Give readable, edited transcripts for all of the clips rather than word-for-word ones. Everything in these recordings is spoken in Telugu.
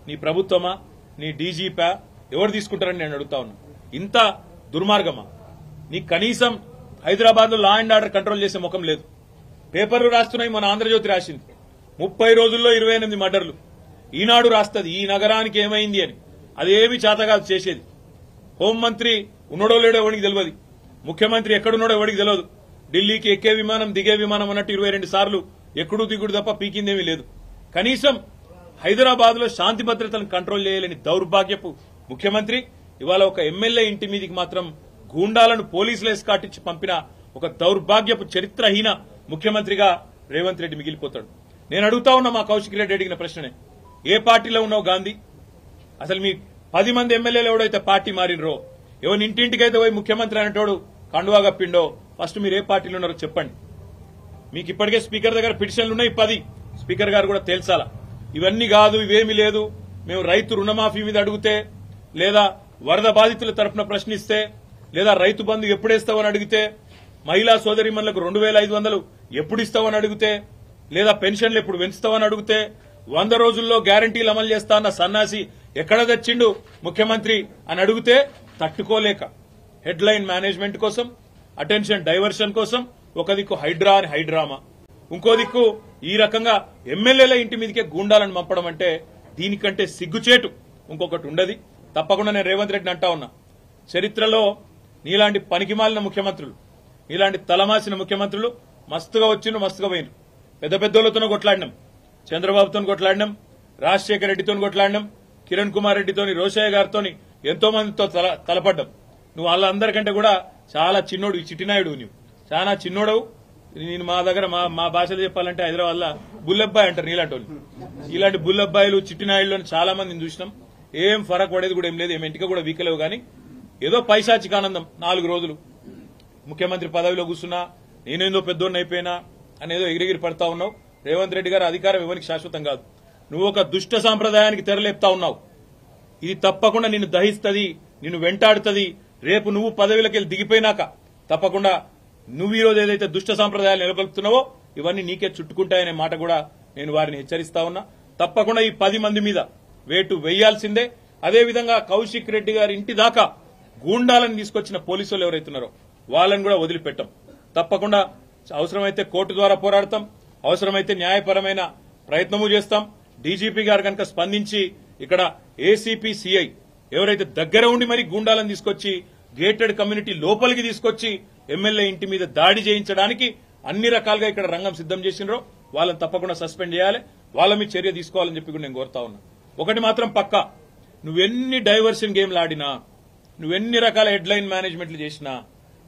నీ ప్రభుత్వమా, నీ డీజీపా, ఎవరు తీసుకుంటారని నేను అడుగుతా ఉన్నా. ఇంత దుర్మార్గమా? నీ కనీసం హైదరాబాద్ లో లా అండ్ ఆర్డర్ కంట్రోల్ చేసే ముఖం లేదు. పేపర్లు రాస్తున్నాయి, మన ఆంధ్రజ్యోతి రాసింది 30 రోజుల్లో 28 మర్డర్లు. ఈనాడు రాస్తుంది ఈ నగరానికి ఏమైంది అని. అదేమి చేతగాదు చేసేది. హోంమంత్రి ఉన్నడో లేడో ఎవరికి తెలియదు, ముఖ్యమంత్రి ఎక్కడున్నాడో ఎవరికి తెలియదు. ఢిల్లీకి ఎక్కే విమానం దిగే విమానం అన్నట్టు 22 సార్లు ఎక్కడూ దిగుడు తప్ప పీకిందేమీ లేదు. కనీసం హైదరాబాద్ లో శాంతి భద్రతలను కంట్రోల్ చేయలేని దౌర్భాగ్యపు ముఖ్యమంత్రి ఇవాళ ఒక ఎమ్మెల్యే ఇంటి మీదికి మాత్రం గూండాలను పోలీసులు ఎస్కాటిచ్చి పంపిన ఒక దౌర్భాగ్యపు చరిత్రహీన ముఖ్యమంత్రిగా రేవంత్ రెడ్డి మిగిలిపోతాడు. నేను అడుగుతా ఉన్నా మా కౌశిక్ రెడ్డి అడిగిన ప్రశ్ననే, ఏ పార్టీలో ఉన్నావు గాంధీ? అసలు మీ 10 మంది ఎమ్మెల్యేలు ఎవడైతే పార్టీ మారినరో, ఎవరి ఇంటింటికైతే పోయి ముఖ్యమంత్రి అనేటోడు కండువా కప్పిండో, ఫస్ట్ మీరు ఏ పార్టీలో ఉన్నారో చెప్పండి. మీకు ఇప్పటికే స్పీకర్ దగ్గర పిటిషన్లు ఉన్నాయి 10. స్పీకర్ గారు కూడా తేల్చాలా. ఇవన్నీ కాదు, ఇవేమీ లేదు, మేము రైతు రుణమాఫీ మీద అడిగితే, లేదా వరద బాధితుల తరఫున ప్రశ్నిస్తే, లేదా రైతు బంధు ఎప్పుడేస్తావని అడిగితే, మహిళా సోదరిమణులకు 2500 ఎప్పుడు ఇస్తావని అడిగితే, లేదా పెన్షన్లు ఎప్పుడు పెంచుతావని అడిగితే, 100 రోజుల్లో గ్యారంటీలు అమలు చేస్తా అన్న సన్నాసి ఎక్కడ తెచ్చిండు ముఖ్యమంత్రి అని అడిగితే తట్టుకోలేక హెడ్లైన్ మేనేజ్మెంట్ కోసం, అటెన్షన్ డైవర్షన్ కోసం ఒక దిక్కు హైడ్రా అని హైడ్రామా, ఇంకో దిక్కు ఈ రకంగా ఎమ్మెల్యేల ఇంటి మీదకే గూండాలను పంపడం అంటే దీనికంటే సిగ్గుచేటు ఇంకొకటి ఉండదు. తప్పకుండా నేను రేవంత్ రెడ్డిని అంటా ఉన్నా, చరిత్రలో నీలాంటి పనికిమాలిన ముఖ్యమంత్రులు, నీలాంటి తలమాసిన ముఖ్యమంత్రులు మస్తుగా వచ్చిండ్రు, మస్తుగా పోయినరు. పెద్ద పెద్దోళ్లతోనూ కొట్లాడినాం, చంద్రబాబుతో కొట్లాడినాం, రాజశేఖర రెడ్డితో కొట్లాడినాం, కిరణ్ కుమార్ రెడ్డితోని, రోషయ్య గారితో ఎంతో మందితో తలపడ్డాం. నువ్వు వాళ్ళందరికంటే కూడా చాలా చిన్నోడు, చిట్టినాయుడు, నువ్వు చాలా చిన్నోడవు. నేను మా దగ్గర మా భాషలో చెప్పాలంటే హైదరాబాద్ లో బుల్లబ్బాయి అంటారు నీలాంటి వాళ్ళు. ఇలాంటి బుల్లబ్బాయిలు చిట్టినాయుళ్ళు చాలా మందిని చూసినాం. ఏం ఫరక్ పడేది కూడా ఏం లేదు, ఏం ఇంటికి కూడా వీకలేవు. కానీ ఏదో పైశాచిక ఆనందం 4 రోజులు ముఖ్యమంత్రి పదవిలో కూర్చున్నా, నేనేందో పెద్దోడిని అయిపోయినా అనేదో ఎగిరిగిరి పడతా ఉన్నావు. రేవంత్ రెడ్డి గారు అధికారం ఎవరికి శాశ్వతం కాదు. నువ్వు ఒక దుష్ట సాంప్రదాయానికి తెరలేపుతా ఉన్నావు. ఇది తప్పకుండా నిన్ను దహిస్తుంది, నిన్ను వెంటాడుతుంది. రేపు నువ్వు పదవిలోకి దిగిపోయినాక తప్పకుండా నువ్వు ఈరోజు ఏదైతే దుష్ట సాంప్రదాయాలు నెలకొల్పుతున్నావో ఇవన్నీ నీకే చుట్టుకుంటాయనే మాట కూడా నేను వారిని హెచ్చరిస్తా ఉన్నా. తప్పకుండా ఈ 10 మంది మీద వేటు వేయాల్సిందే. అదేవిధంగా కౌశిక్ రెడ్డి గారి ఇంటి దాకా గూండాలను తీసుకొచ్చిన పోలీసులు ఎవరైతున్నారో వాళ్ళని కూడా వదిలిపెట్టాం. తప్పకుండా అవసరమైతే కోర్టు ద్వారా పోరాడతాం, అవసరమైతే న్యాయపరమైన ప్రయత్నము చేస్తాం. డీజీపీ గారు కనుక స్పందించి ఇక్కడ ఏసీపీ సిఐ ఎవరైతే దగ్గర ఉండి మరి గూండాలను తీసుకొచ్చి గేటెడ్ కమ్యూనిటీ లోపలికి తీసుకొచ్చి ఎమ్మెల్యే ఇంటి మీద దాడి చేయించడానికి అన్ని రకాలుగా ఇక్కడ రంగం సిద్దం చేసినారో వాళ్ళని తప్పకుండా సస్పెండ్ చేయాలి, వాళ్ళ మీద చర్య తీసుకోవాలని చెప్పి కూడా నేను కోరుతా ఉన్నా. ఒకటి మాత్రం పక్కా, నువ్వెన్ని డైవర్షన్ గేమ్లు ఆడినా, నువ్వెన్ని రకాల హెడ్లైన్ మేనేజ్మెంట్లు చేసినా,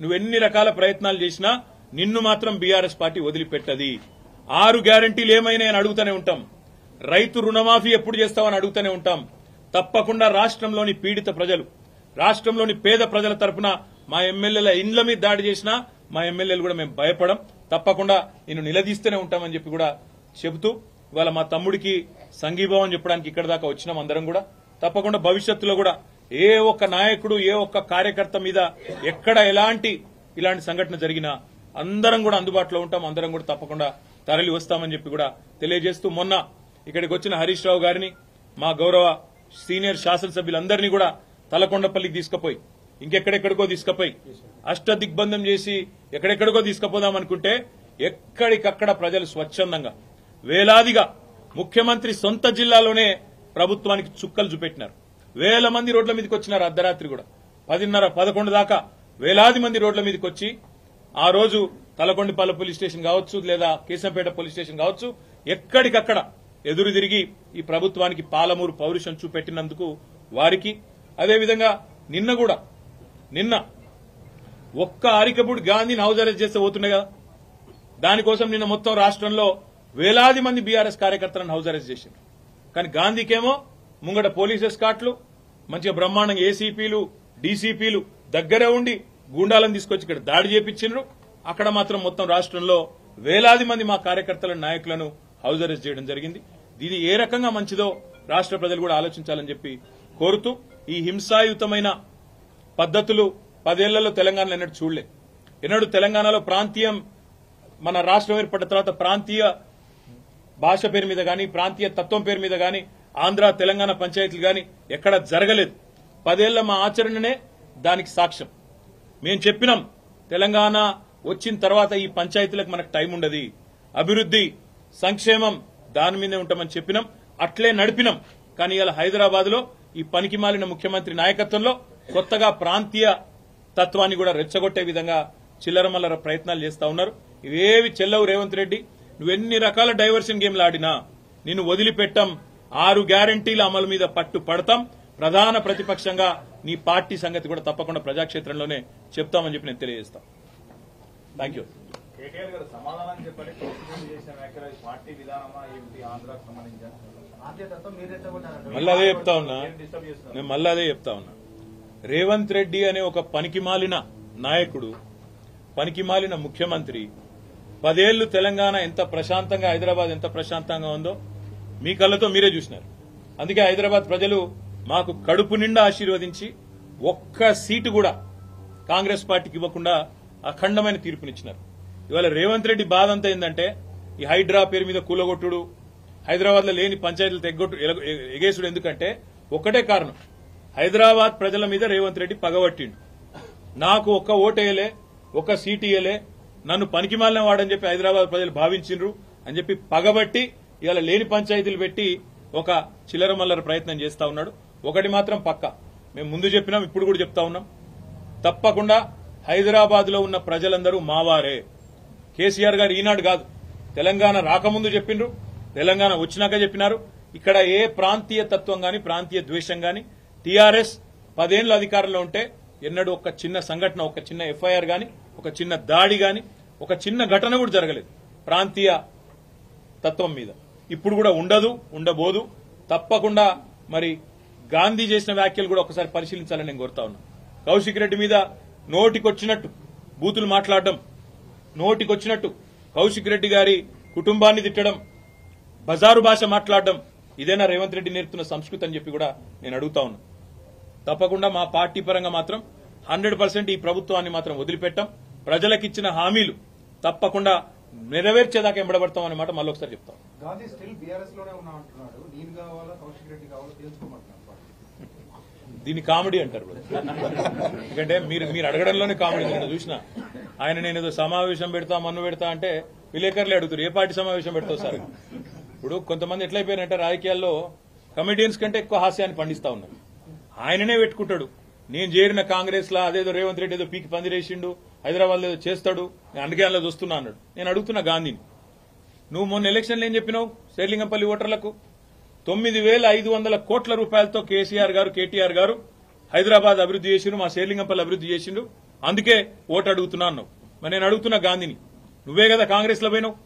నువ్వెన్ని రకాల ప్రయత్నాలు చేసినా నిన్ను మాత్రం బీఆర్ఎస్ పార్టీ వదిలిపెట్టది. 6 గ్యారంటీలు ఏమైనా అని అడుగుతూనే ఉంటాం. రైతు రుణమాఫీ ఎప్పుడు చేస్తామని అడుగుతూనే ఉంటాం. తప్పకుండా రాష్ట్రంలోని పీడిత ప్రజలు, రాష్ట్రంలోని పేద ప్రజల తరఫున మా ఎమ్మెల్యేల ఇండ్ల మీద దాడి చేసినా మా ఎమ్మెల్యేలు కూడా మేము భయపడం, తప్పకుండా నిన్ను నిలదీస్తూనే ఉంటామని చెప్పి కూడా చెబుతూ ఇవాళ మా తమ్ముడికి సంఘీభావం చెప్పడానికి ఇక్కడ దాకా వచ్చినాం అందరం కూడా. తప్పకుండా భవిష్యత్తులో కూడా ఏ ఒక్క నాయకుడు, ఏ ఒక్క కార్యకర్త మీద ఎక్కడ ఇలాంటి సంఘటన జరిగినా అందరం కూడా అందుబాటులో ఉంటాం, అందరం కూడా తప్పకుండా తరలి వస్తామని చెప్పి కూడా తెలియజేస్తూ, మొన్న ఇక్కడికి వచ్చిన హరీష్ రావు గారిని, మా గౌరవ సీనియర్ శాసనసభ్యులందరినీ కూడా తలకొండపల్లికి తీసుకుపోయి, ఇంకెక్కడెక్కడికో తీసుకుపోయి అష్టదిగ్బంధం చేసి ఎక్కడెక్కడికో తీసుకుపోదాం అనుకుంటే ఎక్కడికక్కడ ప్రజలు స్వచ్ఛందంగా వేలాదిగా ముఖ్యమంత్రి సొంత జిల్లాలోనే ప్రభుత్వానికి చుక్కలు చూపెట్టినారు. వేల మంది రోడ్ల మీదకి వచ్చినారు. అర్ధరాత్రి కూడా 10:30, 11 దాకా వేలాది మంది రోడ్ల మీదకి వచ్చి ఆ రోజు తలకొండపల్లి పోలీస్ స్టేషన్ కావచ్చు, లేదా కేశంపేట పోలీస్ స్టేషన్ కావచ్చు, ఎక్కడికక్కడ ఎదురు తిరిగి ఈ ప్రభుత్వానికి పాలమూరు పౌరుషం చూపెట్టినందుకు వారికి, అదేవిధంగా నిన్న ఒక్క అరికపూడి గాంధీని హౌస్ అరెస్ట్ చేస్తే పోతుండే కదా, దానికోసం నిన్న మొత్తం రాష్ట్రంలో వేలాది మంది బీఆర్ఎస్ కార్యకర్తలను హౌస్ అరెస్ట్ చేశారు. కానీ గాంధీకేమో ముంగట పోలీస్ ఎస్కాట్లు, మంచిగా బ్రహ్మాండంగా ఏసీపీలు, డీసీపీలు దగ్గరే ఉండి గూండాలను తీసుకొచ్చి ఇక్కడ దాడి చేపించారు. అక్కడ మాత్రం మొత్తం రాష్ట్రంలో వేలాది మంది మా కార్యకర్తల నాయకులను హౌస్ అరెస్ట్ చేయడం జరిగింది. ఇది ఏ రకంగా మంచిదో రాష్ట్ర ప్రజలు కూడా ఆలోచించాలని చెప్పి కోరుతూ, ఈ హింసాయుతమైన పద్ధతులు 10 ఏళ్లలో తెలంగాణలో ఎన్నడూ తెలంగాణలో ప్రాంతీయం, మన రాష్ట్రం ఏర్పడిన తర్వాత ప్రాంతీయ భాష పేరు మీద గానీ, ప్రాంతీయ తత్వం పేరు మీద గానీ ఆంధ్ర తెలంగాణ పంచాయతీలు గాని ఎక్కడ జరగలేదు. 10 ఏళ్ల మా ఆచరణనే దానికి సాక్ష్యం. మేము చెప్పినాం తెలంగాణ వచ్చిన తర్వాత ఈ పంచాయతీలకు మనకు టైం ఉండదు, అభివృద్ధి సంక్షేమం దాని మీదే ఉంటామని చెప్పినాం, అట్లే నడిపినాం. కానీ ఇలా హైదరాబాద్ లో ఈ పనికి మాలిన ముఖ్యమంత్రి నాయకత్వంలో కొత్తగా ప్రాంతీయ తత్వాన్ని కూడా రెచ్చగొట్టే విధంగా చిల్లరమల్లర ప్రయత్నాలు చేస్తా ఉన్నారు. ఇవేవి చెల్లవు రేవంత్ రెడ్డి. నువ్వెన్ని రకాల డైవర్షన్ గేమ్లు ఆడినా నిన్ను వదిలిపెట్టాం. 6 గ్యారంటీల అమలు మీద పట్టు పడతాం. ప్రధాన ప్రతిపక్షంగా నీ పార్టీ సంగతి కూడా తప్పకుండా ప్రజాక్షేత్రంలోనే చెప్తామని చెప్పి నేను తెలియజేస్తాను. Thank you. కేటీఆర్ గారు సమాధానం చెప్పండి. కౌశిక్ చేసిన వ్యాఖ్యలు పార్టీ విధానమా ఏమిటి ఆంధ్రాకు సంబంధించిన మళ్ళీ అదే చెప్తా ఉన్నా. నేను మళ్ళీ అదే చెప్తా ఉన్నా. రేవంత్ రెడ్డి అనే ఒక పనికిమాలిన నాయకుడు, పనికిమాలిన ముఖ్యమంత్రి 10 ఏళ్లు తెలంగాణ ఎంత ప్రశాంతంగా, హైదరాబాద్ ఎంత ప్రశాంతంగా ఉందో మీ కళ్ళతో మీరే చూసినారు. అందుకే హైదరాబాద్ ప్రజలు మాకు కడుపు నిండా ఆశీర్వదించి ఒక్క సీటు కూడా కాంగ్రెస్ పార్టీకి ఇవ్వకుండా అఖండమైన తీర్పునిచ్చినారు. ఇవాళ రేవంత్ రెడ్డి బాధ అంతా ఏంటంటే ఈ హైడ్రా పేరు మీద కూలగొట్టుడు, హైదరాబాద్ లో లేని పంచాయతీలు ఎగేసుడు. ఎందుకంటే ఒక్కటే కారణం, హైదరాబాద్ ప్రజల మీద రేవంత్ రెడ్డి పగబట్టిండు. నాకు ఒక్క ఓటేయలే, ఒక్క సీటు ఇయ్యలే, నన్ను పనికిమాలిన వాడని చెప్పి హైదరాబాద్ ప్రజలు భావించిండ్రు అని చెప్పి పగబట్టి ఇవాళ లేని పంచాయతీలు పెట్టి ఒక చిల్లరమల్లర ప్రయత్నం చేస్తా ఉన్నాడు. ఒకటి మాత్రం పక్కా, మేము ముందు చెప్పినాం, ఇప్పుడు కూడా చెప్తా ఉన్నాం, తప్పకుండా హైదరాబాద్ లో ఉన్న ప్రజలందరూ మావారే. కేసీఆర్ గారు ఈనాడు కాదు, తెలంగాణ రాకముందు చెప్పిండ్రు, తెలంగాణ వచ్చినాక చెప్పినారు. ఇక్కడ ఏ ప్రాంతీయ తత్వం గాని, ప్రాంతీయ ద్వేషం గాని, టీఆర్ఎస్ 10 ఏళ్ల అధికారంలో ఉంటే ఎన్నడూ ఒక చిన్న సంఘటన, ఒక చిన్న ఎఫ్ఐఆర్ గాని, ఒక చిన్న దాడి గాని, ఒక చిన్న ఘటన కూడా జరగలేదు ప్రాంతీయ తత్వం మీద. ఇప్పుడు కూడా ఉండదు, ఉండబోదు. తప్పకుండా మరి గాంధీ చేసిన వ్యాఖ్యలు కూడా ఒకసారి పరిశీలించాలని నేను కోరుతా ఉన్నా. కౌశిక్ రెడ్డి మీద నోటికొచ్చినట్టు బూతులు మాట్లాడడం, నోటికొచ్చినట్టు కౌశిక్ రెడ్డి గారి కుటుంబాన్ని తిట్టడం, బజారు భాష మాట్లాడడం, ఇదేనా రేవంత్ రెడ్డి నేర్పుతున్న సంస్కృతి అని చెప్పి కూడా నేను అడుగుతా ఉన్నా. తప్పకుండా మా పార్టీ పరంగా మాత్రం 100% ఈ ప్రభుత్వాన్ని మాత్రం వదిలిపెట్టాం. ప్రజలకిచ్చిన హామీలు తప్పకుండా నెరవేర్చేదాకా ఎంబడబడతాం అనే మాట మళ్ళీ ఒకసారి చెప్తాం. గాంధీ స్టిల్ బీఆర్ఎస్ లోనే ఉన్నా అంటున్నాడు. నేను కావాలా కౌశిక్ రెడ్డి కావాలా తెలుసుకోమంటున్నాను. దీన్ని కామెడీ అంటారు. ఎందుకంటే మీరు అడగడంలోనే కామెడీ. నేను చూసిన ఆయన నేను ఏదో సమావేశం పెడతా, మన్ను పెడతా అంటే విలేకరులే అడుగుతారు ఏ పార్టీ సమావేశం పెడతావు సార్. ఇప్పుడు కొంతమంది ఎట్లయిపోయారంటే రాజకీయాల్లో కమెడియన్స్ కంటే ఎక్కువ హాస్యాన్ని పండిస్తా ఉన్నారు. ఆయననే పెట్టుకుంటాడు, నేను చేరిన కాంగ్రెస్ లా అదేదో రేవంత్ రెడ్డి ఏదో పీకి పందిరేసిండు, హైదరాబాద్ లో ఏదో చేస్తాడు, నేను అందుకే అందులో చూస్తున్నా అన్నాడు. నేను అడుగుతున్నా గాంధీని, నువ్వు మొన్న ఎలక్షన్లు ఏం చెప్పినావు శేర్లింగంపల్లి ఓటర్లకు? 9,500 కోట్ల రూపాయలతో కేసీఆర్ గారు, కేటీఆర్ గారు హైదరాబాద్ అభివృద్ధి చేసిండు, మా శేర్లింగంపల్లి అభివృద్ధి చేసిండు, అందుకే ఓటు అడుగుతున్నా అన్నావు. మరి నేను అడుగుతున్నా గాంధీని, నువ్వే కదా కాంగ్రెస్ లో పోయినావు,